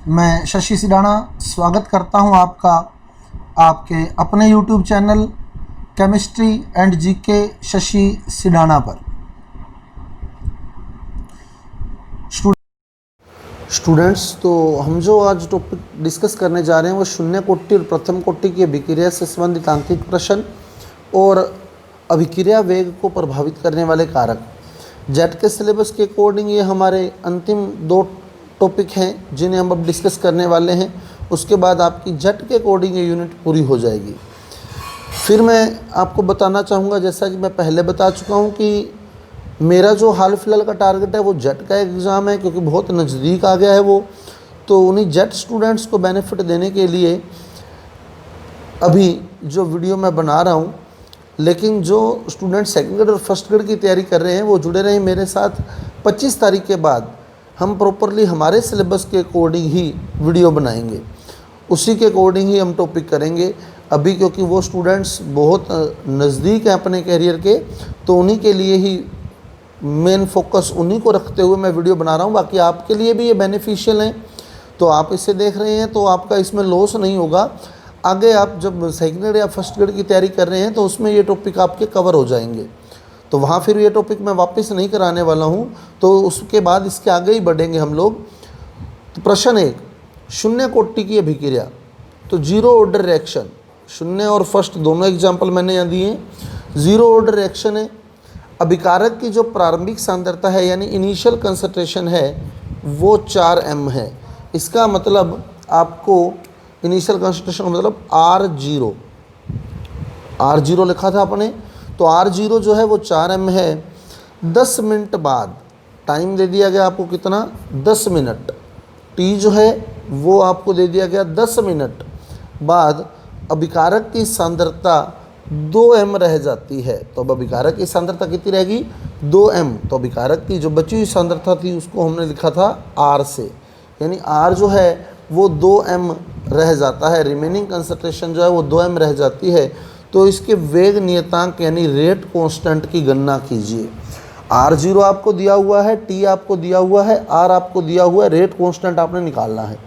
मैं शशि सिडाना स्वागत करता हूं आपका आपके अपने YouTube channel chemistry and GK Shashi Sidana पर। स्टूडेंट्स, तो हम जो आज टॉपिक डिस्कस करने जा रहे हैं वो शून्य कोटि और प्रथम कोटि की अभिक्रिया से संबंधित आंतरिक प्रश्न और अभिक्रिया वेग को प्रभावित करने वाले कारक। जेट के सिलेबस के अकॉर्डिंग ये हमारे अंतिम दो टॉपिक हैं जिन्हें हम अब डिस्कस करने वाले हैं। उसके बाद आपकी जेट के अकॉर्डिंग ये यूनिट पूरी हो जाएगी। फिर मैं आपको बताना चाहूँगा, जैसा कि मैं पहले बता चुका हूँ, कि मेरा जो हाल फिलहाल का टारगेट है वो जेट का एग्ज़ाम है, क्योंकि बहुत नज़दीक आ गया है वो। तो उन्हीं जेट स्टूडेंट्स को बेनिफिट देने के लिए अभी जो वीडियो मैं बना रहा हूँ, लेकिन जो स्टूडेंट सेकंड ग्रेड और फर्स्ट ग्रेड की तैयारी कर रहे हैं वो जुड़े रहें मेरे साथ। 25 तारीख के बाद हम प्रॉपरली हमारे सिलेबस के अकॉर्डिंग ही वीडियो बनाएंगे, उसी के अकॉर्डिंग ही हम टॉपिक करेंगे अभी, क्योंकि वो स्टूडेंट्स बहुत नज़दीक हैं अपने कैरियर के। तो उन्हीं के लिए ही मेन फोकस, उन्हीं को रखते हुए मैं वीडियो बना रहा हूँ। बाकी आपके लिए भी ये बेनिफिशियल है, तो आप इसे देख रहे हैं तो आपका इसमें लॉस नहीं होगा। आगे आप जब सेकंड ग्रेड या फर्स्ट ग्रेड की तैयारी कर रहे हैं तो उसमें ये टॉपिक आपके कवर हो जाएंगे, तो वहाँ फिर ये टॉपिक मैं वापस नहीं कराने वाला हूँ। तो उसके बाद इसके आगे ही बढ़ेंगे हम लोग। तो प्रश्न 1, शून्य कोटि की अभिक्रिया। तो जीरो ऑर्डर रिएक्शन, शून्य और फर्स्ट दोनों एग्जाम्पल मैंने यहाँ दिए हैं। जीरो ऑर्डर रिएक्शन है। अभिकारक की जो प्रारंभिक सांद्रता है यानी इनिशियल कंसंट्रेशन है वो 4m है। इसका मतलब आपको इनिशियल कंसंट्रेशन मतलब R0 लिखा था अपने, तो R0 जो है वो 4m है। 10 मिनट बाद टाइम दे दिया गया आपको कितना, 10 मिनट। T जो है वो आपको दे दिया गया 10 मिनट बाद अभिकारक की सांद्रता 2m रह जाती है। तो अब अभिकारक की सांद्रता कितनी रहेगी, 2m। तो अभिकारक की जो बची हुई सांद्रता थी उसको हमने लिखा था R से, यानी R जो है वो 2m रह जाता है। रिमेनिंग कंसंट्रेशन जो है वो 2m रह जाती है। तो इसके वेग नियतांक यानी रेट कांस्टेंट की गणना कीजिए। R0 आपको दिया हुआ है, T आपको दिया हुआ है, R आपको दिया हुआ है, रेट कांस्टेंट आपने निकालना है।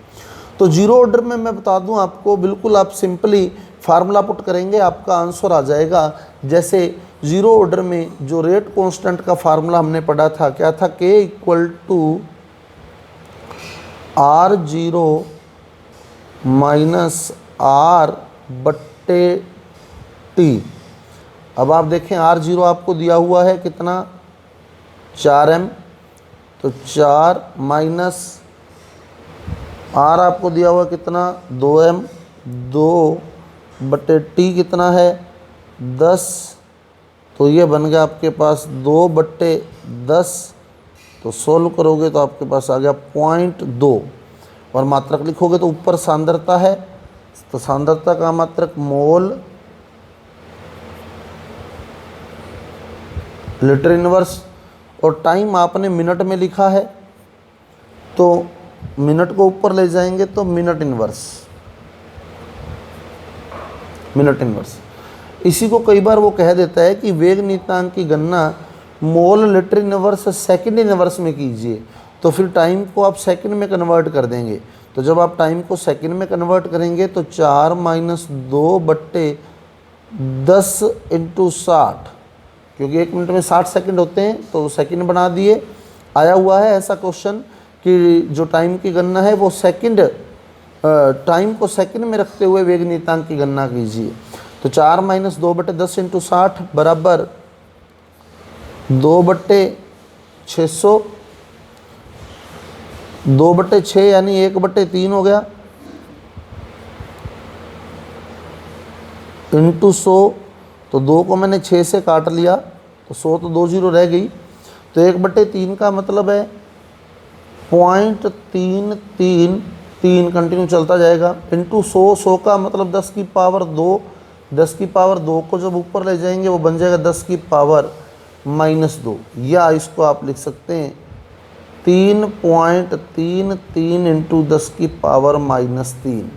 तो जीरो ऑर्डर में मैं बता दूं आपको, बिल्कुल आप सिंपली फार्मूला पुट करेंगे आपका आंसर आ जाएगा। जैसे जीरो ऑर्डर में जो रेट कांस्टेंट का फार्मूला हमने पढ़ा था, क्या था, K = R0 - R/T। अब आप देखें R0 आपको दिया हुआ है कितना, 4m। तो 4 माइनस R आपको दिया हुआ कितना, 2m। 2/T कितना है, 10। तो ये बन गया आपके पास 2/10। तो सोल्व करोगे तो आपके पास आ गया 0.2 और मात्रक लिखोगे तो ऊपर सांद्रता है, तो सांद्रता का मात्रक मोल लीटर इनवर्स, और टाइम आपने मिनट में लिखा है तो मिनट को ऊपर ले जाएंगे तो मिनट इनवर्स। इसी को कई बार वो कह देता है कि वेग नियतांक की गणना mole litre inverse second inverse में कीजिए। तो फिर टाइम को आप सेकंड में कन्वर्ट कर देंगे। तो जब आप टाइम को सेकंड में कन्वर्ट करेंगे तो 4 - 2/10 × 60, क्योंकि 1 मिनट में 60 सेकंड होते हैं तो सेकंड बना दिए। आया हुआ है ऐसा क्वेश्चन कि जो टाइम की गणना है वो टाइम को सेकंड में रखते हुए वेग नियतांक की गणना कीजिए। तो 4 - 2/10 × 60 बराबर 2/600, 2/6 यानी 1/3 हो गया, इंटू 100। तो 2 को मैंने 6 से काट लिया तो 100 तो 2 जीरो रह गई। तो 1/3 का मतलब है 0.333, कंटिन्यू चलता जाएगा, इंटू 100। 100 का मतलब 10 की पावर 2, 10 की पावर 2 को जब ऊपर ले जाएंगे वो बन जाएगा 10 की पावर -2, या इसको आप लिख सकते हैं 3.33 इंटू 10 की पावर -3।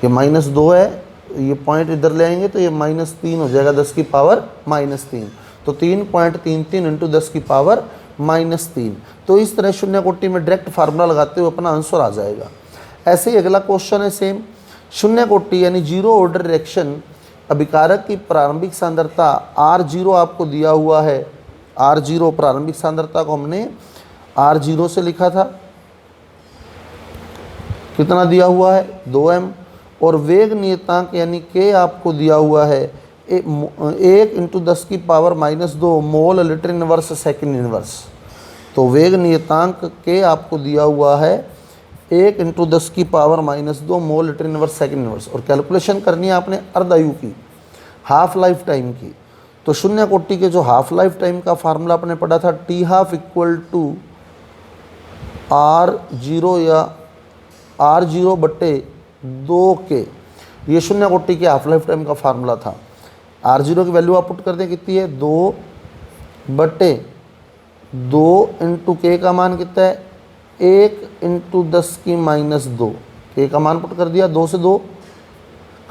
ये -2 है, ये पॉइंट इधर ले आएंगे तो ये -3 हो जाएगा 10 की पावर -3। तो 3.33 इंटू 10 की पावर -3। तो इस तरह शून्य कोटि में डायरेक्ट फार्मूला लगाते हुए अपना आंसर आ जाएगा। ऐसे ही अगला क्वेश्चन है सेम, शून्य कोटि यानी जीरो ऑर्डर रिएक्शन अभिकारक की प्रारंभिक सांद्रता R0 आपको दिया हुआ है। R0 प्रारंभिक सांद्रता को हमने R0 से लिखा था, कितना दिया हुआ है 2m, और वेग नियतांक यानी k आपको दिया हुआ है 1×10⁻²- mole litre inverse second inverse. तो वेग नियतांक k आपको दिया हुआ है 1×10⁻² mole litre inverse second inverse, और कैलकुलेशन करनी है आपने अर्धायु की, हाफ लाइफ टाइम की। तो शून्य कोटि के जो हाफ लाइफ टाइम का फार्मूला आपने पढ़ा था T12 = R0 या R0/2k, ये शून्य कोटि के हाफ लाइफ टाइम का फार्मूला था। R0 की वैल्यू आप पुट कर दें, कितनी है 2/2 इंटू k का मान कितना है 1×10⁻²। k का मान पुट कर दिया, 2 से 2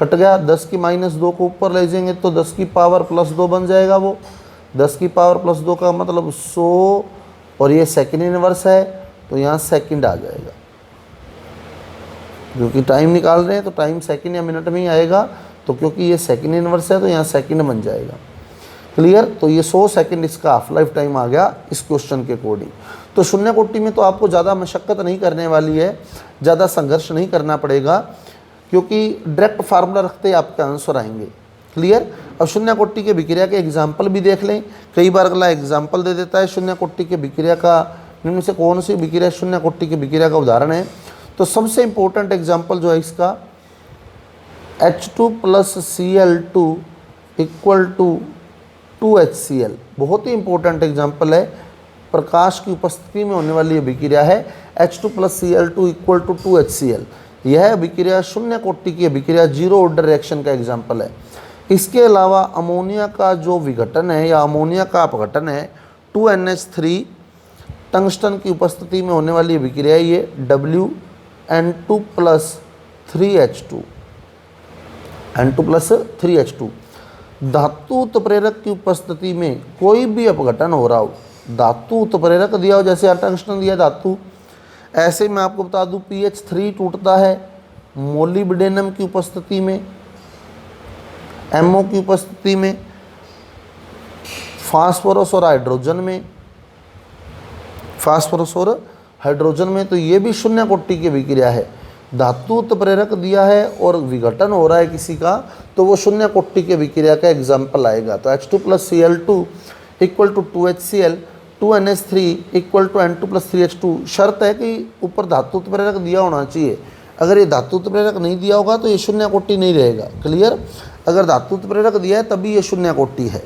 कट गया, 10⁻² को ऊपर ले जाएंगे तो 10⁻+2 बन जाएगा। वो 10⁻+2 का मतलब 100, और ये सेकंड इनवर्स है तो यहाँ सेकंड आ जाएगा, क्योंकि टाइम निकाल रहे हैं तो टाइम सेकंड या मिनट में ही आएगा। तो क्योंकि ये सेकंड इनवर्स है तो यहाँ सेकंड बन जाएगा। क्लियर? तो ये 100 सेकंड इसका हाफ लाइफ टाइम आ गया इस क्वेश्चन के अकॉर्डिंग। तो शून्य कोटि में तो आपको ज़्यादा मशक्क़त नहीं करने वाली है, ज़्यादा संघर्ष नहीं करना पड़ेगा, क्योंकि डायरेक्ट फार्मूला रखते ही आपके आंसर आएंगे। क्लियर? अब शून्य कोटि के विक्रिया के एग्जाम्पल भी देख लें। कई बार अगला एग्जाम्पल दे देता है शून्य कोटि के विक्रिया का, इनमें से कौन सी विक्रिया शून्य कोटि के विक्रिया का उदाहरण है। तो सबसे इम्पोर्टेंट एग्जाम्पल जो है इसका H2 + Cl2 = 2HCl, बहुत ही इंपॉर्टेंट एग्जाम्पल है। प्रकाश की उपस्थिति में होने वाली ये विक्रिया है H2 + Cl2 = 2HCl। यह विक्रिया शून्य कोटि की विक्रिया जीरो ऑर्डर रिएक्शन का एग्जाम्पल है। इसके अलावा अमोनिया का जो विघटन है या अमोनिया का अपघटन है 2NH3 टंगस्टन की उपस्थिति में होने वाली विक्रिया ये WN2 + 3H2 N2 + 3H2। धातु उत्प्रेरक की उपस्थिति में कोई भी अपघटन हो रहा हो, धातु उत्प्रेरक दिया हो, जैसे टंगस्टन दिया धातु, ऐसे मैं आपको बता दूं PH3 टूटता है मोलिब्डेनम की उपस्थिति में, MO की उपस्थिति में, फास्फोरस और हाइड्रोजन में, फास्फोरस और हाइड्रोजन में। तो ये भी शून्य कोटि की विक्रिया है। धातु उत्प्रेरक दिया है और विघटन हो रहा है किसी का, तो वो शून्य कोटि के विक्रिया का एग्जाम्पल आएगा। तो H2 + Cl2 = 2HCl, 2NH3 = N2 + 3H2। शर्त है कि ऊपर धातु उत्प्रेरक दिया होना चाहिए। अगर ये धातु उत्प्रेरक नहीं दिया होगा तो ये शून्य कोटि नहीं रहेगा। क्लियर? अगर धातु उत्प्रेरक दिया है तभी ये शून्य कोटि है।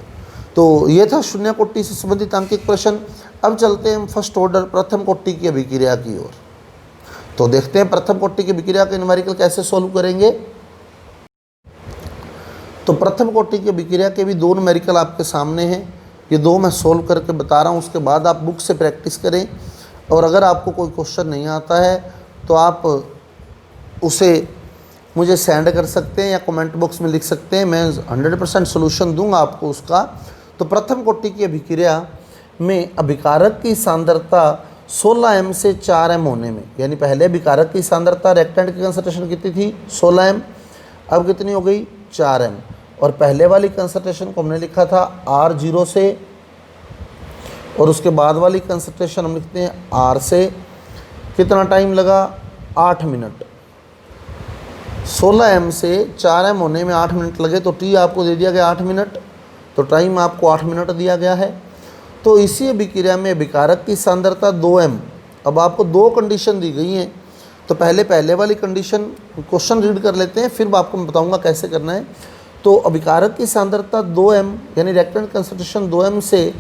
तो ये था शून्य कोटि से संबंधित अंकित प्रश्न। अब चलते हैं हम फर्स्ट ऑर्डर प्रथम कोटि की विक्रिया की ओर। तो देखते हैं प्रथम कोटि की विक्रिया के न्यूमेरिकल कैसे सॉल्व करेंगे। तो प्रथम कोटि की विक्रिया के भी 2 न्यूमेरिकल आपके सामने हैं। ये 2 मैं सॉल्व करके बता रहा हूँ, उसके बाद आप बुक से प्रैक्टिस करें। और अगर आपको कोई क्वेश्चन नहीं आता है तो आप उसे मुझे सेंड कर सकते हैं या कमेंट बॉक्स में लिख सकते हैं, मैं 100% सोल्यूशन दूंगा आपको उसका। तो प्रथम कोटि की अभिक्रिया में अभिकारक की सांद्रता 16m से 4m होने में, यानी पहले अभिकारक की सांद्रता रिएक्टेंट की कंसंट्रेशन कितनी थी 16m, अब कितनी हो गई 4m। और पहले वाली कंसंट्रेशन को हमने लिखा था R0 से, और उसके बाद वाली कंसंट्रेशन हम लिखते हैं R से। कितना टाइम लगा 8 मिनट। 16m से 4m होने में 8 मिनट लगे, तो T आपको दे दिया गया 8 मिनट, तो टाइम आपको 8 मिनट दिया गया है। तो इसी अभिक्रिया में अभिकारक की सांद्रता 2m। अब आपको 2 कंडीशन दी गई हैं, तो पहले वाली कंडीशन क्वेश्चन रीड कर लेते हैं, फिर आपको मैं बताऊंगा कैसे करना है। तो अभिकारक की सांद्रता 2m यानी रिएक्टेंट कंसंट्रेशन 2m से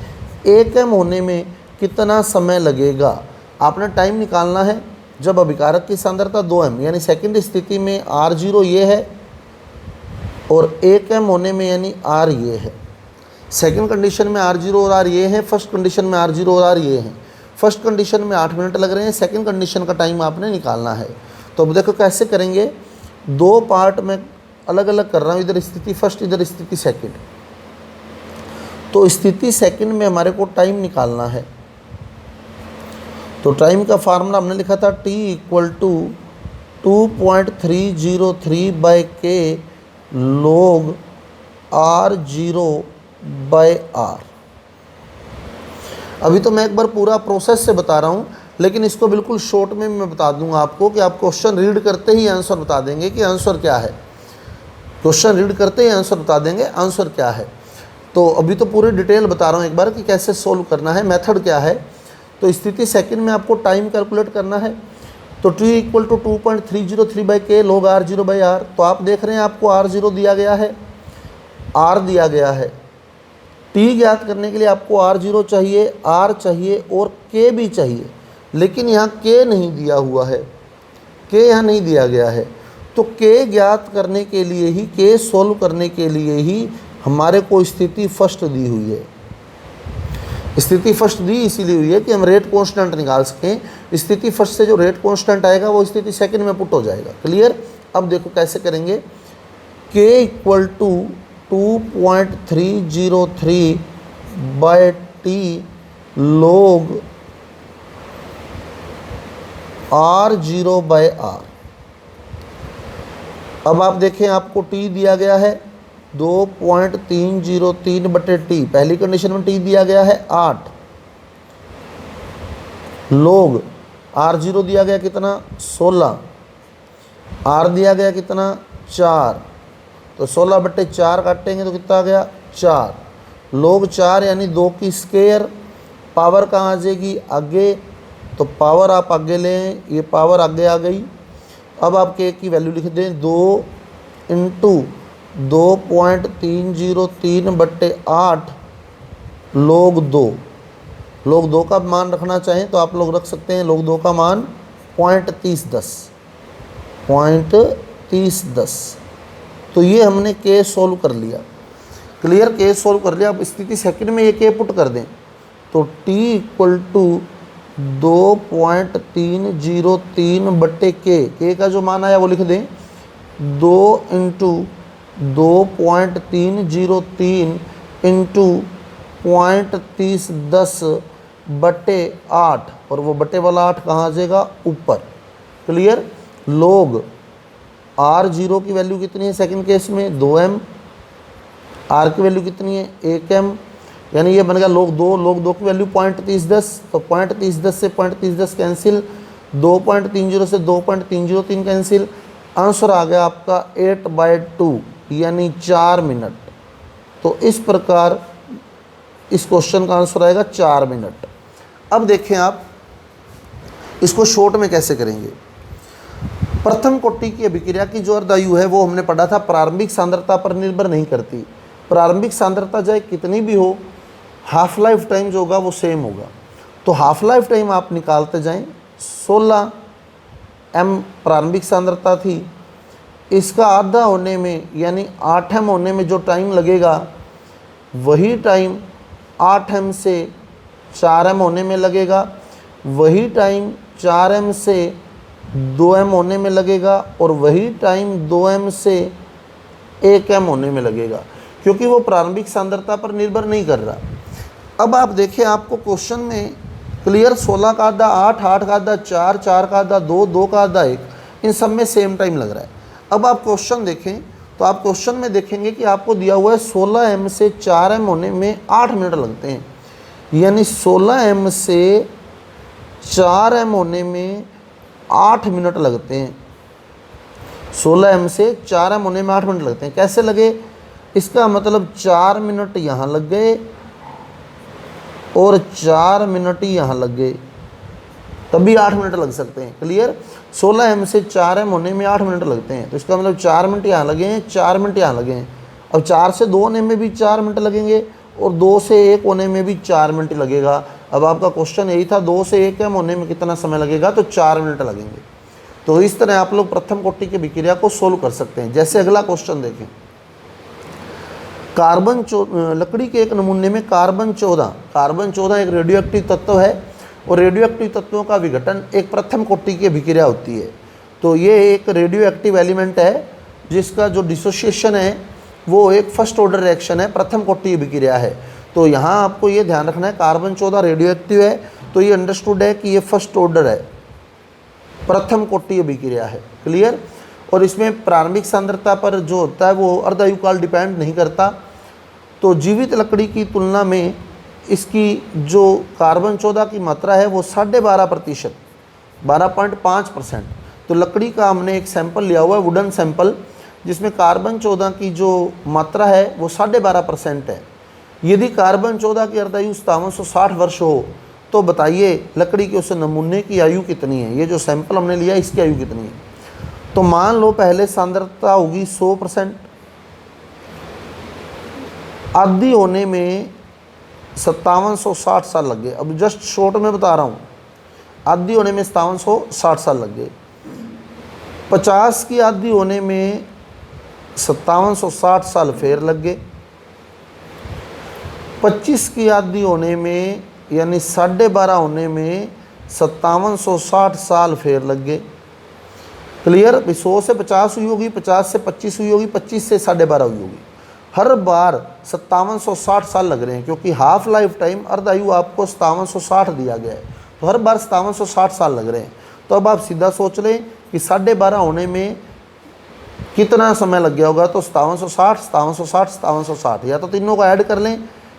1m होने में कितना समय लगेगा, आपने टाइम निकालना है। जब अभिकारक की सांद्रता 2m यानी सेकंड स्थिति में R0 ये है और 1m होने में यानी R ये है। सेकंड कंडीशन में R0 और R ये है, फर्स्ट कंडीशन में R0 और R ये है। फर्स्ट कंडीशन में 8 मिनट लग रहे हैं, सेकंड कंडीशन का टाइम आपने निकालना है। तो अब देखो कैसे करेंगे, 2 पार्ट में अलग अलग कर रहा हूँ, इधर स्थिति फर्स्ट, इधर स्थिति सेकंड। तो स्थिति सेकंड में हमारे को टाइम निकालना है। तो टाइम का फार्मूला हमने लिखा था T = 2.303 बाई के log R0/R। अभी तो मैं एक बार पूरा प्रोसेस से बता रहा हूँ, लेकिन इसको बिल्कुल शॉर्ट में मैं बता दूंगा आपको कि आप क्वेश्चन रीड करते ही आंसर बता देंगे कि आंसर क्या है। क्वेश्चन रीड करते ही आंसर बता देंगे आंसर क्या है। तो अभी तो पूरी डिटेल बता रहा हूँ एक बार कि कैसे सोल्व करना है, मेथड क्या है। तो स्थिति सेकंड में आपको टाइम कैलकुलेट करना है। तो t इक्वल टू 2.303 बाई के log R0/R। तो आप देख रहे हैं आपको R0 दिया गया है, R दिया गया है। t ज्ञात करने के लिए आपको R0 चाहिए, R चाहिए और K भी चाहिए, लेकिन यहाँ K नहीं दिया हुआ है, K यहाँ नहीं दिया गया है। तो K ज्ञात करने के लिए ही, K सोल्व करने के लिए ही हमारे को स्थिति फर्स्ट दी हुई है। स्थिति फर्स्ट दी इसीलिए हुई है कि हम रेट कांस्टेंट निकाल सकें। स्थिति फर्स्ट से जो रेट कांस्टेंट आएगा वो स्थिति सेकंड में पुट हो जाएगा। क्लियर। अब देखो कैसे करेंगे। K equal to 2.303 by T log R0/R। अब आप देखें आपको T दिया गया है 2.303 बटे T। पहली कंडीशन में T दिया गया है 8, log R0 दिया गया कितना 16, R दिया गया कितना 4। तो 16 बटे 4 काटेंगे तो कितना आ गया 4, log 4 यानी 2 की स्क्वायर। पावर कहाँ आ जाएगी आगे, तो पावर आप आगे लें, ये पावर आगे आ गई। अब आप K की वैल्यू लिख दें 2 इंटू 2.303 बटे 8 log 2। log 2 का मान रखना चाहें तो आप लोग रख सकते हैं। log 2 का मान 0.3010। तो ये हमने K सोल्व कर लिया। क्लियर। K सोल्व कर लिया। अब स्थिति सेकंड में ये K पुट कर दें तो T इक्वल टू 2.303 बटे K का जो मान आया वो लिख दें 2 इंटू 2.303 इंटू 0.3010 बटे 8, और वो बटे वाला 8 कहाँ आ जाएगा ऊपर। क्लियर। log R0 की वैल्यू कितनी है सेकंड केस में 2m, R की वैल्यू कितनी है 1m, यानी ये बन गया log 2 की वैल्यू 0.3010। तो 0.3010 से 0.3010 कैंसिल, 2.30 से 2.303 कैंसिल। आंसर आ गया आपका 8/2 यानी 4 मिनट। तो इस प्रकार इस क्वेश्चन का आंसर आएगा 4 मिनट। अब देखें आप इसको शॉर्ट में कैसे करेंगे। प्रथम कोटि की अभिक्रिया की जो अर्धायु है वो हमने पढ़ा था प्रारंभिक सांद्रता पर निर्भर नहीं करती। प्रारंभिक सांद्रता चाहे कितनी भी हो, हाफ लाइफ टाइम जो होगा वो सेम होगा। तो हाफ लाइफ टाइम आप निकालते जाएं। 16 m प्रारंभिक सांद्रता थी, इसका आधा होने में यानी 8 m होने में जो टाइम लगेगा वही टाइम 8 m से 4 m होने में लगेगा, वही टाइम 4 m से 2 m होने में लगेगा, और वही टाइम 2 m से 1 m होने में लगेगा, क्योंकि वो प्रारंभिक सांद्रता पर निर्भर नहीं कर रहा। अब आप देखें आपको क्वेश्चन में क्लियर 16 का आधा 8, 8 का आधा 4, 4 का आधा 2, 2 का आधा 1, इन सब में सेम टाइम लग रहा है। अब आप क्वेश्चन देखें तो आप क्वेश्चन में देखेंगे कि आपको दिया हुआ है 16 m से 4 m होने में 8 मिनट लगते हैं, यानी 16 m से 4 m होने में 8 मिनट लगते हैं। 16 m से 4 m होने में 8 मिनट लगते हैं। कैसे लगे, इसका मतलब 4 मिनट यहाँ लग गए और 4 मिनट ही यहाँ लग गए, तभी 8 मिनट लग सकते हैं। क्लियर। 16 m से 4 m होने में 8 मिनट लगते हैं, तो इसका मतलब 4 मिनट यहाँ लगे हैं, 4 मिनट यहाँ लगे हैं। अब 4 से 2 होने में भी 4 मिनट लगेंगे और 2 से 1 होने में भी 4 मिनट लगेगा। अब आपका क्वेश्चन यही था 2 से 1 m होने में कितना समय लगेगा, तो 4 मिनट लगेंगे। तो इस तरह आप लोग प्रथम कोटि की अभिक्रिया को सोल्व कर सकते हैं। जैसे अगला क्वेश्चन देखें। लकड़ी के एक नमूने में कार्बन 14 एक रेडियो एक्टिव तत्व है, और रेडियो एक्टिव तत्वों का विघटन एक प्रथम कोटि की अभिक्रिया होती है। तो ये एक रेडियो एक्टिव एलिमेंट है जिसका जो डिसोसिएशन है वो एक फर्स्ट ऑर्डर रिएक्शन है, प्रथम कोटि अभिक्रिया है। तो यहाँ आपको ये ध्यान रखना है कार्बन 14 रेडियो एक्टिव है, तो ये अंडरस्टूड है कि ये फर्स्ट ऑर्डर है, प्रथम कोटि अभिक्रिया है। क्लियर। और इसमें प्रारंभिक सांद्रता पर जो होता है वो अर्धायुकाल डिपेंड नहीं करता। तो जीवित लकड़ी की तुलना में इसकी जो कार्बन 14 की मात्रा है वो 12.5%, 12.5%। तो लकड़ी का हमने एक सैंपल लिया हुआ है, वुडन सैंपल, जिसमें कार्बन 14 की जो मात्रा है वो 12.5% है। यदि कार्बन 14 की अर्धायु 5760 वर्ष हो तो बताइए लकड़ी के उस नमूने की आयु कितनी है। ये जो सैंपल हमने लिया इसकी आयु कितनी है। तो मान लो पहले सांद्रता होगी 100%, आदि होने में 5760 साल लग गए। अब जस्ट शॉर्ट में बता रहा हूँ, आदि होने में 5760 साल लग गए। 50 की आदि होने में 5760 साल फिर लग गए। 25 की आदि होने में यानी 12.5 होने में 5760 साल फिर लग गए। क्लियर। 100 से 50 हुई होगी, 50 से 25 हुई होगी, 25 से 12.5 हुई होगी। हर बार 5760 साल लग रहे हैं, क्योंकि हाफ लाइफ टाइम अर्धायु आपको 5760 दिया गया है, तो हर बार 5760 साल लग रहे हैं। तो अब आप सीधा सोच लें कि 12.5 होने में कितना समय लग गया होगा। तो 5760, 5760, 5760, या तो तीनों को ऐड कर लें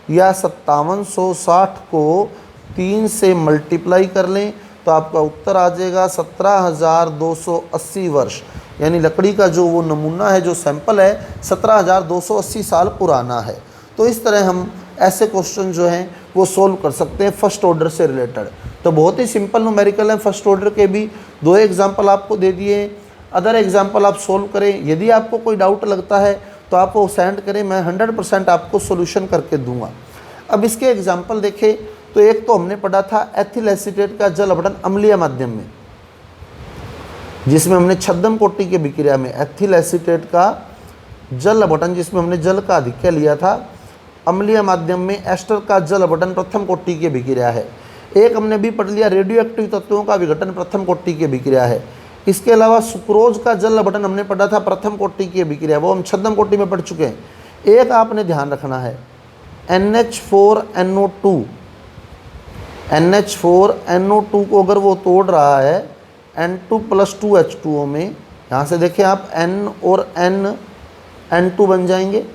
या 5760 को 3 से मल्टीप्लाई कर लें, तो आपका उत्तर आ जाएगा 17,280 वर्ष। यानी लकड़ी का जो वो नमूना है, जो सैंपल है, 17,280 साल पुराना है। तो इस तरह हम ऐसे क्वेश्चन जो हैं वो सोल्व कर सकते हैं फर्स्ट ऑर्डर से रिलेटेड। तो बहुत ही सिंपल न्यूमेरिकल है। फर्स्ट ऑर्डर के भी 2 एग्जाम्पल आपको दे दिए, अदर एग्जाम्पल आप सोल्व करें। यदि आपको कोई डाउट लगता है तो आप वो सेंड करें, मैं 100% आपको सोल्यूशन करके दूंगा। अब इसके एग्जाम्पल देखें तो एक तो हमने पढ़ा था एथिल एसीटेट का जल अपघटन अम्लीय माध्यम में, जिसमें हमने छद्म कोटि की अभिक्रिया में एथिल एसीटेट का जल अपघटन, जिसमें हमने जल का अधिक्य लिया था, अम्लीय माध्यम में एस्टर का जल अपघटन प्रथम कोटि की अभिक्रिया है। एक हमने भी पढ़ लिया रेडियो एक्टिव तत्वों का विघटन प्रथम कोटि की अभिक्रिया है। इसके अलावा सुक्रोज का जल अपघटन हमने पढ़ा था प्रथम कोटि की अभिक्रिया, वो हम छद्म कोटि में पढ़ चुके हैं। एक आपने ध्यान रखना है NH4NO2, NH4NO2 को अगर वो तोड़ रहा है N2+2H2O में, यहाँ से देखें आप N और N2 बन जाएंगे,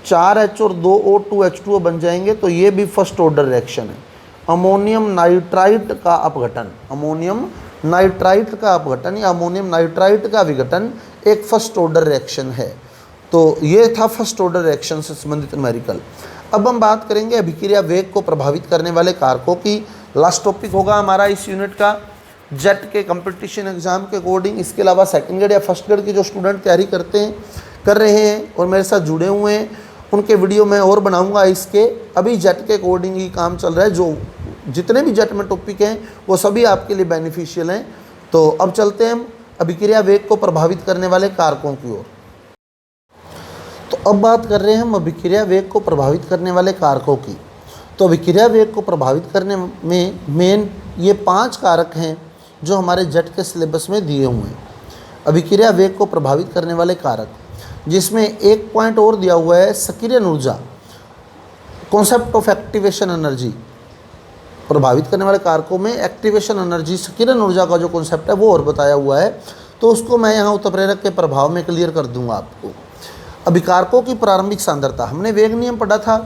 4H और 2O2H2O बन जाएंगे। तो ये भी फर्स्ट ऑर्डर रिएक्शन है। अमोनियम नाइट्राइट का अपघटन, अमोनियम नाइट्राइट का अपघटन या अमोनियम नाइट्राइट का विघटन एक फर्स्ट ऑर्डर रिएक्शन है। तो ये था फर्स्ट ऑर्डर रिएक्शन से संबंधित न्यूमेरिकल। अब हम बात करेंगे अभिक्रिया वेग को प्रभावित करने वाले कारकों की। लास्ट टॉपिक होगा हमारा इस यूनिट का जेट के कंपटीशन एग्जाम के अकॉर्डिंग। इसके अलावा सेकंड ग्रेड या फर्स्ट ग्रेड के जो स्टूडेंट तैयारी कर रहे हैं और मेरे साथ जुड़े हुए हैं, उनके वीडियो मैं और बनाऊंगा। इसके अभी जेट के अकॉर्डिंग ही काम चल रहा है। जो जितने भी जेट में टॉपिक हैं वो सभी आपके लिए बेनिफिशियल हैं। तो अब चलते हैं हम अभिक्रिया वेग को प्रभावित करने वाले कारकों की ओर। तो अब बात कर रहे हैं हम अभिक्रिया वेग को प्रभावित करने वाले कारकों की। तो अभिक्रिया वेग को प्रभावित करने में मेन ये 5 कारक हैं जो हमारे जेट के सिलेबस में दिए हुए हैं। अभिक्रिया वेग को प्रभावित करने वाले कारक, जिसमें एक पॉइंट और दिया हुआ है सक्रियण ऊर्जा, कॉन्सेप्ट ऑफ एक्टिवेशन एनर्जी। प्रभावित करने वाले कारकों में एक्टिवेशन एनर्जी, सक्रियण ऊर्जा का जो कॉन्सेप्ट है वो और बताया हुआ है। तो उसको मैं यहाँ उत्प्रेरक के प्रभाव में क्लियर कर दूंगा आपको। अभिकारकों की प्रारंभिक सांद्रता, हमने वेग नियम पढ़ा था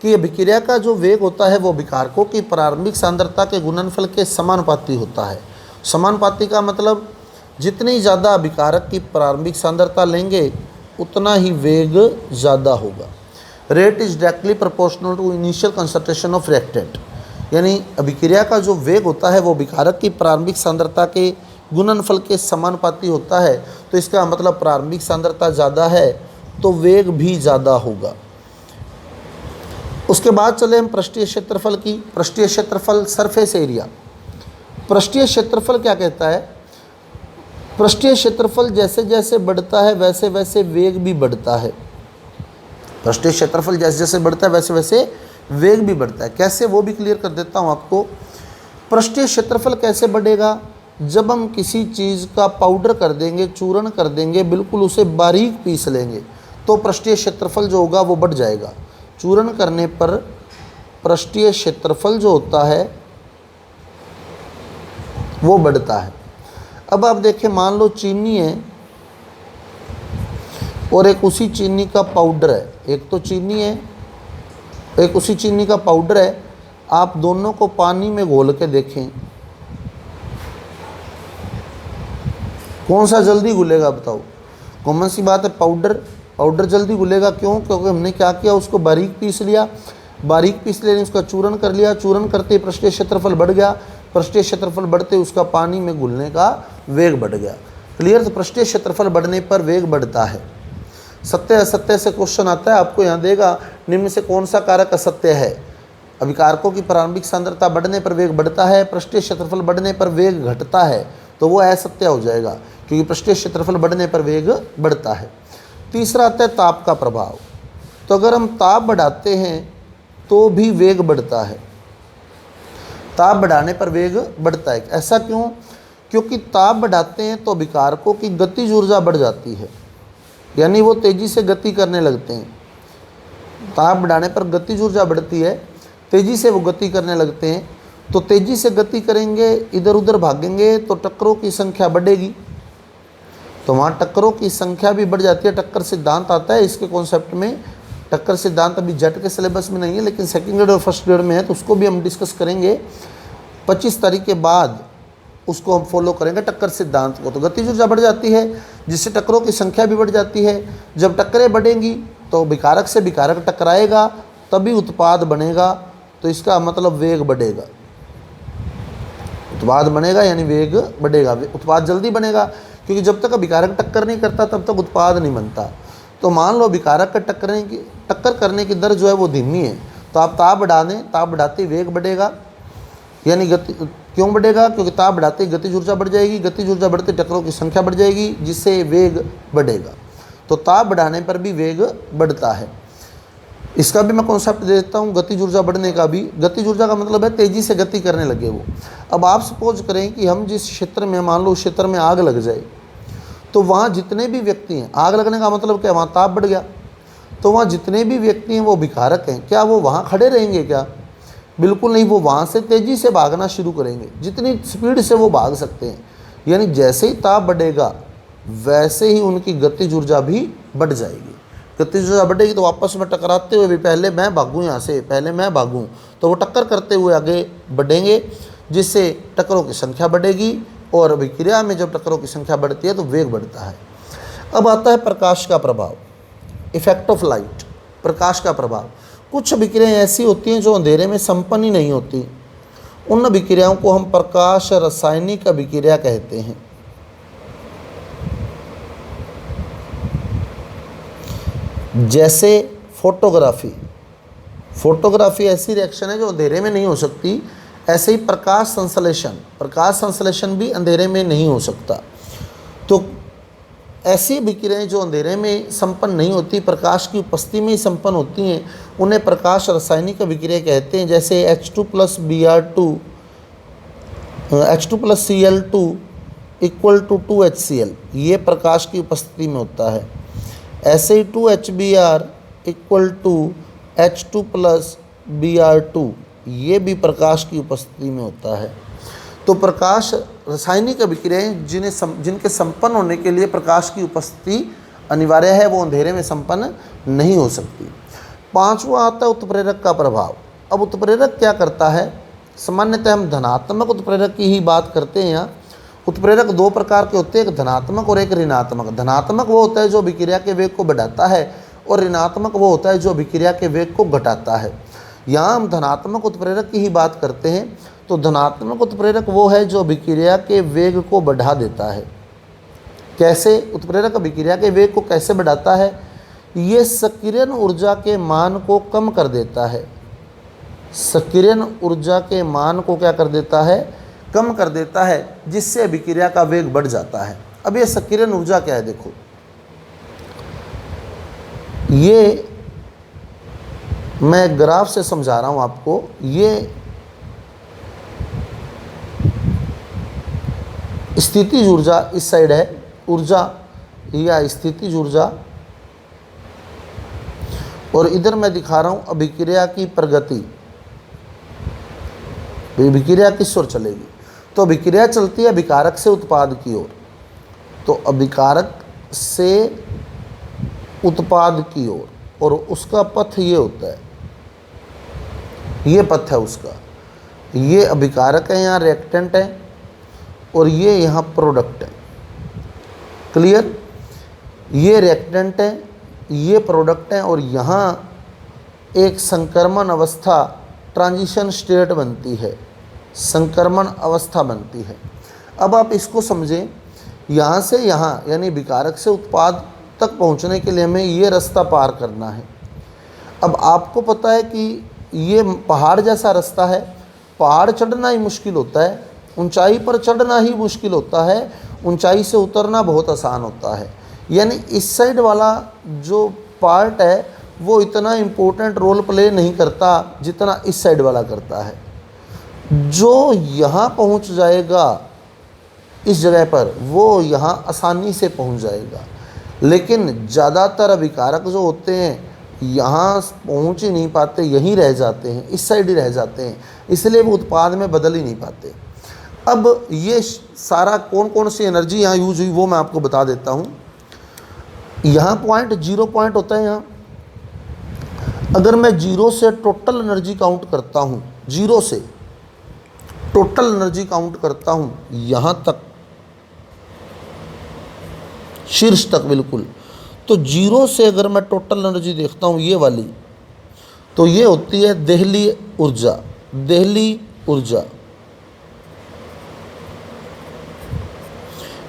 कि अभिक्रिया का जो वेग होता है वो अभिकारकों की प्रारंभिक सांद्रता के गुणनफल के समानुपाती होता है। समानुपाती का मतलब जितनी ज़्यादा अभिकारक की प्रारंभिक सांद्रता लेंगे उतना ही वेग ज़्यादा होगा। Rate is directly proportional to initial concentration of reactant, यानी अभिक्रिया का जो वेग होता है वो अभिकारक की प्रारंभिक सांद्रता के गुणनफल के समानुपाती होता है। तो इसका मतलब प्रारंभिक सांद्रता ज़्यादा है तो वेग भी ज़्यादा होगा। उसके बाद चले हम पृष्ठीय क्षेत्रफल की। पृष्ठीय क्षेत्रफल सरफेस एरिया। पृष्ठीय क्षेत्रफल क्या कहता है? पृष्ठीय क्षेत्रफल जैसे जैसे बढ़ता है वैसे वैसे वेग भी बढ़ता है। पृष्ठीय क्षेत्रफल जैसे जैसे बढ़ता है वैसे वैसे वेग भी बढ़ता है। कैसे, वो भी क्लियर कर देता हूँ आपको। पृष्ठीय क्षेत्रफल कैसे बढ़ेगा? जब हम किसी चीज़ का पाउडर कर देंगे, चूर्ण कर देंगे, बिल्कुल उसे बारीक पीस लेंगे तो पृष्ठीय क्षेत्रफल जो होगा वो बढ़ जाएगा। चूर्ण करने पर पृष्ठीय क्षेत्रफल जो होता है वो बढ़ता है। अब आप देखें, मान लो चीनी है और एक उसी चीनी का पाउडर है, एक तो चीनी है एक उसी चीनी का पाउडर है, आप दोनों को पानी में घोल के देखें कौन सा जल्दी घुलेगा बताओ। कॉमन सी बात है, पाउडर जल्दी घुलेगा। क्यों? क्योंकि हमने क्या किया, उसको बारीक पीस लिया, बारीक पीस लेने उसका चूरन कर लिया, चूरन करते ही पृष्ठीय क्षेत्रफल बढ़ गया, पृष्ठीय क्षेत्रफल बढ़ते उसका पानी में घुलने का वेग बढ़ गया। क्लियर? तो पृष्ठीय क्षेत्रफल बढ़ने पर वेग बढ़ता है। सत्य असत्य से क्वेश्चन आता है, आपको यहाँ देगा निम्न से कौन सा कारक असत्य है। अभिकारकों की प्रारंभिक सांद्रता बढ़ने पर वेग बढ़ता है, पृष्ठीय क्षेत्रफल बढ़ने पर वेग घटता है, तो वो असत्य हो जाएगा, क्योंकि पृष्ठीय क्षेत्रफल बढ़ने पर वेग बढ़ता है। तीसरा आता है ताप का प्रभाव। तो अगर हम ताप बढ़ाते हैं तो भी वेग बढ़ता है, ताप बढ़ाने पर वेग बढ़ता है। ऐसा क्यों? क्योंकि ताप बढ़ाते हैं तो अभिकारकों की गतिज ऊर्जा बढ़ जाती है, यानी वो तेज़ी से गति करने लगते हैं। ताप बढ़ाने पर गतिज ऊर्जा बढ़ती है, तेज़ी से वो गति करने लगते हैं। तो तेज़ी से गति करेंगे, इधर उधर भागेंगे तो टक्करों की संख्या बढ़ेगी, तो वहाँ टक्करों की संख्या भी बढ़ जाती है। टक्कर सिद्धांत आता है इसके कॉन्सेप्ट में। टक्कर सिद्धांत अभी जेट के सिलेबस में नहीं है, लेकिन सेकंड ग्रेड और फर्स्ट ग्रेड में है, तो उसको भी हम डिस्कस करेंगे 25 तारीख के बाद। उसको हम फॉलो करेंगे टक्कर सिद्धांत को। तो गतिज ऊर्जा बढ़ जाती है, जिससे टक्करों की संख्या भी बढ़ जाती है। जब टक्करें बढ़ेंगी तो विकारक से विकारक टकराएगा, तभी उत्पाद बनेगा। तो इसका मतलब वेग बढ़ेगा, उत्पाद बनेगा यानी वेग बढ़ेगा। उत्पाद जल्दी बनेगा, क्योंकि जब तक विकारक टक्कर नहीं करता तब तक उत्पाद नहीं बनता। तो मान लो विकारक का टक्कर करने की दर जो है वो धीमी है, तो आप ताप बढ़ा दें, ताप बढ़ाते वेग बढ़ेगा, यानी गति क्यों बढ़ेगा? क्योंकि ताप बढ़ाते गतिज ऊर्जा बढ़ जाएगी, गतिज ऊर्जा बढ़ते टक्करों की संख्या बढ़ जाएगी, जिससे वेग बढ़ेगा। तो ताप बढ़ाने पर भी वेग बढ़ता है। इसका भी मैं कॉन्सेप्ट दे देता हूँ, गतिज ऊर्जा बढ़ने का भी। गतिज ऊर्जा का मतलब है तेज़ी से गति करने लगे वो। अब आप सपोज करें कि हम जिस क्षेत्र में, मान लो उस क्षेत्र में आग लग जाए, तो वहाँ जितने भी व्यक्ति हैं, आग लगने का मतलब क्या? वहाँ ताप बढ़ गया, तो वहाँ जितने भी व्यक्ति हैं वो विकारक हैं, क्या वो वहाँ खड़े रहेंगे क्या? बिल्कुल नहीं, वो वहाँ से तेज़ी से भागना शुरू करेंगे, जितनी स्पीड से वो भाग सकते हैं। यानी जैसे ही ताप बढ़ेगा वैसे ही उनकी गतिज ऊर्जा भी बढ़ जाएगी। गतिज ऊर्जा बढ़ेगी तो आपस में टकराते हुए भी, पहले मैं भागूँ यहाँ से, पहले मैं भागूँ, तो वो टक्कर करते हुए आगे बढ़ेंगे, जिससे टक्करों की संख्या बढ़ेगी। और अभिक्रिया में जब टक्करों की संख्या बढ़ती है तो वेग बढ़ता है। अब आता है प्रकाश का प्रभाव, इफेक्ट ऑफ लाइट। प्रकाश का प्रभाव, कुछ अभिक्रियाएँ ऐसी होती हैं जो अंधेरे में संपन्न ही नहीं होती, उन अभिक्रियाओं को हम प्रकाश रासायनिक अभिक्रिया कहते हैं। जैसे फोटोग्राफी ऐसी रिएक्शन है जो अंधेरे में नहीं हो सकती। ऐसे ही प्रकाश संश्लेषण भी अंधेरे में नहीं हो सकता। तो ऐसी अभिक्रियाएं जो अंधेरे में संपन्न नहीं होती, प्रकाश की उपस्थिति में ही संपन्न होती हैं, उन्हें प्रकाश रासायनिक अभिक्रिया कहते हैं। जैसे H2+Cl2 = 2HCl, ये प्रकाश की उपस्थिति में होता है। ऐसे ही 2HBr = H2+Br2, ये भी प्रकाश की उपस्थिति में होता है। तो प्रकाश रासायनिक अभिक्रियाएं जिनके संपन्न होने के लिए प्रकाश की उपस्थिति अनिवार्य है, वो अंधेरे में संपन्न नहीं हो सकती। पांचवा आता है उत्प्रेरक का प्रभाव। अब उत्प्रेरक क्या करता है? सामान्यतः हम धनात्मक उत्प्रेरक की ही बात करते हैं यहाँ। उत्प्रेरक दो प्रकार के होते हैं, एक धनात्मक और एक ऋणात्मक। धनात्मक वो होता है जो अभिक्रिया के वेग को बढ़ाता है, और ऋणात्मक वो होता है जो अभिक्रिया के वेग को घटाता है। यहाँ हम धनात्मक उत्प्रेरक की ही बात करते हैं। तो धनात्मक उत्प्रेरक वो है जो अभिक्रिया के वेग को बढ़ा देता है। कैसे? उत्प्रेरक अभिक्रिया के वेग को कैसे बढ़ाता है? ये सक्रियण ऊर्जा के मान को कम कर देता है। सक्रियण ऊर्जा के मान को क्या कर देता है? कम कर देता है, जिससे अभिक्रिया का वेग बढ़ जाता है। अब ये सक्रियण ऊर्जा क्या है? देखो, ये मैं ग्राफ से समझा रहा हूँ आपको। ये स्थितिज ऊर्जा इस साइड है, ऊर्जा या स्थितिज ऊर्जा, और इधर मैं दिखा रहा हूँ अभिक्रिया की प्रगति, अभिक्रिया किस ओर चलेगी। तो अभिक्रिया चलती है अभिकारक से उत्पाद की ओर। तो अभिकारक से उत्पाद की ओर, और उसका पथ ये होता है, ये पथ है उसका। ये अभिकारक है, यहाँ रिएक्टेंट है, और ये यहाँ प्रोडक्ट है। क्लियर? ये रिएक्टेंट है, ये प्रोडक्ट है, और यहाँ एक संक्रमण अवस्था, ट्रांजिशन स्टेट बनती है, संक्रमण अवस्था बनती है। अब आप इसको समझें, यहाँ से यहाँ यानी विकारक से उत्पाद तक पहुँचने के लिए हमें ये रास्ता पार करना है। अब आपको पता है कि ये पहाड़ जैसा रास्ता है, पहाड़ चढ़ना ही मुश्किल होता है, ऊंचाई पर चढ़ना ही मुश्किल होता है, ऊंचाई से उतरना बहुत आसान होता है। यानी इस साइड वाला जो पार्ट है वो इतना इम्पोर्टेंट रोल प्ले नहीं करता जितना इस साइड वाला करता है। जो यहाँ पहुँच जाएगा इस जगह पर, वो यहाँ आसानी से पहुँच जाएगा। लेकिन ज़्यादातर अभिकारक जो होते हैं यहाँ पहुँच ही नहीं पाते, यहीं रह जाते हैं, इस साइड ही रह जाते हैं, इसलिए वो उत्पाद में बदल ही नहीं पाते। अब ये सारा कौन कौन सी एनर्जी यहाँ यूज हुई वो मैं आपको बता देता हूँ। यहाँ पॉइंट 0 पॉइंट होता है। यहाँ अगर मैं 0 से टोटल एनर्जी काउंट करता हूँ, 0 से टोटल एनर्जी काउंट करता हूँ यहाँ तक, शीर्ष तक बिल्कुल, तो 0 से अगर मैं टोटल एनर्जी देखता हूँ ये वाली, तो ये होती है देहली ऊर्जा। देहली ऊर्जा,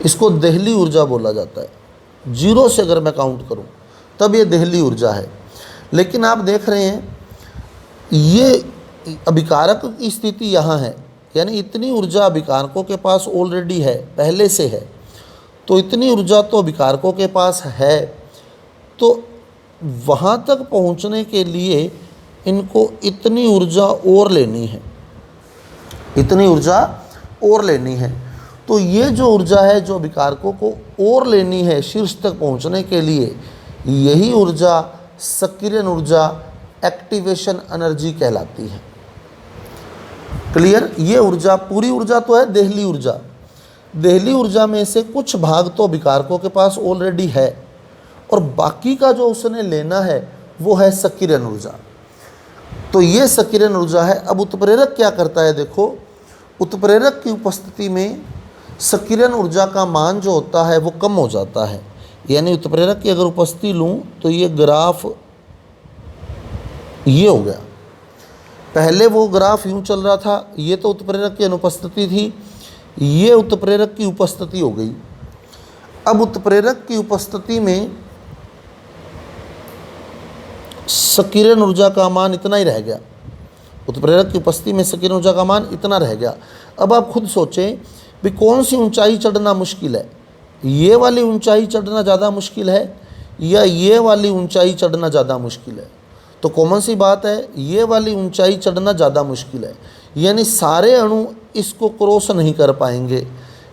इसको देहली ऊर्जा बोला जाता है। 0 से अगर मैं काउंट करूँ तब ये देहली ऊर्जा है। लेकिन आप देख रहे हैं ये अभिकारक की स्थिति यहाँ है, यानी इतनी ऊर्जा अभिकारकों के पास ऑलरेडी है, पहले से है। तो इतनी ऊर्जा तो अभिकारकों के पास है, तो वहाँ तक पहुँचने के लिए इनको इतनी ऊर्जा और लेनी है, इतनी ऊर्जा और लेनी है। तो ये जो ऊर्जा है जो अभिकारकों को और लेनी है शीर्ष तक पहुँचने के लिए, यही ऊर्जा सक्रियण ऊर्जा, एक्टिवेशन एनर्जी कहलाती है। क्लियर? ये ऊर्जा, पूरी ऊर्जा तो है देहली ऊर्जा। देहली ऊर्जा में से कुछ भाग तो अभिकारकों के पास ऑलरेडी है, और बाकी का जो उसने लेना है वो है सक्रियण ऊर्जा। तो ये सक्रियण ऊर्जा है। अब उत्प्रेरक क्या करता है, देखो, उत्प्रेरक की उपस्थिति में सक्रियण ऊर्जा का मान जो होता है वो कम हो जाता है। यानी उत्प्रेरक की अगर उपस्थिति लूँ तो ये ग्राफ ये हो गया। पहले वो ग्राफ यूँ चल रहा था, ये तो उत्प्रेरक की अनुपस्थिति थी, ये उत्प्रेरक की उपस्थिति हो गई। अब उत्प्रेरक की उपस्थिति में सक्रियण ऊर्जा का मान इतना ही रह गया। उत्प्रेरक की उपस्थिति में सक्रियण ऊर्जा का मान इतना रह गया। अब आप खुद सोचें भी कौन सी ऊंचाई चढ़ना मुश्किल है, ये वाली ऊंचाई चढ़ना ज़्यादा मुश्किल है या ये वाली ऊंचाई चढ़ना ज़्यादा मुश्किल है? तो कॉमन सी बात है, ये वाली ऊंचाई चढ़ना ज़्यादा मुश्किल है। यानी सारे अणु इसको क्रॉस नहीं कर पाएंगे,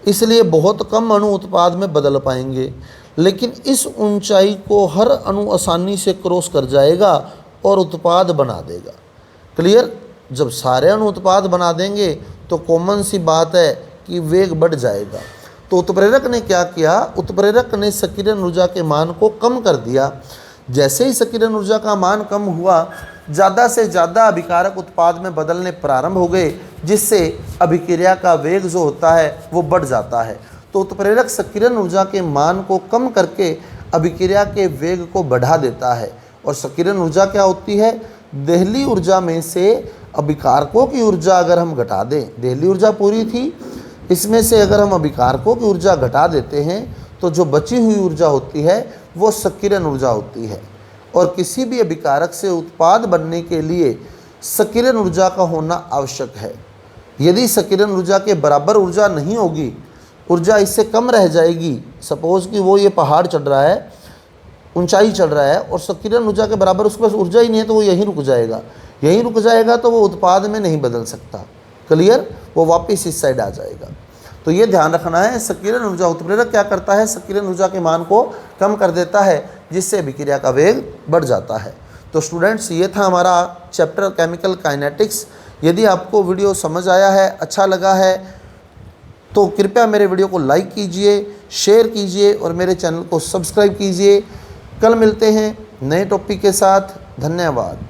इसलिए बहुत कम अणु उत्पाद में बदल पाएंगे। लेकिन इस ऊंचाई को हर अणु आसानी से क्रॉस कर जाएगा और उत्पाद बना देगा। क्लियर? जब सारे अणु उत्पाद बना देंगे तो कॉमन सी बात है कि वेग बढ़ जाएगा। तो उत्प्रेरक ने क्या किया, उत्प्रेरक ने सक्रियण ऊर्जा के मान को कम कर दिया। जैसे ही सक्रियण ऊर्जा का मान कम हुआ, ज़्यादा से ज़्यादा अभिकारक उत्पाद में बदलने प्रारंभ हो गए, जिससे अभिक्रिया का वेग जो होता है वो बढ़ जाता है। तो उत्प्रेरक सक्रियण ऊर्जा के मान को कम करके अभिक्रिया के वेग को बढ़ा देता है। और सक्रियण ऊर्जा क्या होती है? देहली ऊर्जा में से अभिकारकों की ऊर्जा अगर हम घटा दें, देहली ऊर्जा पूरी थी, इसमें से अगर हम अभिकारकों की ऊर्जा घटा देते हैं तो जो बची हुई ऊर्जा होती है वो सक्रियण ऊर्जा होती है। और किसी भी अभिकारक से उत्पाद बनने के लिए सक्रियण ऊर्जा का होना आवश्यक है। यदि सक्रियण ऊर्जा के बराबर ऊर्जा नहीं होगी, ऊर्जा इससे कम रह जाएगी, सपोज कि वो ये पहाड़ चढ़ रहा है, ऊंचाई चढ़ रहा है, और सक्रियण ऊर्जा के बराबर उसके पास ऊर्जा ही नहीं है, तो वो यहीं रुक जाएगा। यहीं रुक जाएगा तो वो उत्पाद में नहीं बदल सकता। क्लियर? वो वापस इस साइड आ जाएगा। तो ये ध्यान रखना है। सक्रियण ऊर्जा, उत्प्रेरक क्या करता है, सक्रियण ऊर्जा के मान को कम कर देता है, जिससे अभिक्रिया का वेग बढ़ जाता है। तो स्टूडेंट्स, ये था हमारा चैप्टर केमिकल काइनेटिक्स। यदि आपको वीडियो समझ आया है, अच्छा लगा है, तो कृपया मेरे वीडियो को लाइक कीजिए, शेयर कीजिए और मेरे चैनल को सब्सक्राइब कीजिए। कल मिलते हैं नए टॉपिक के साथ। धन्यवाद।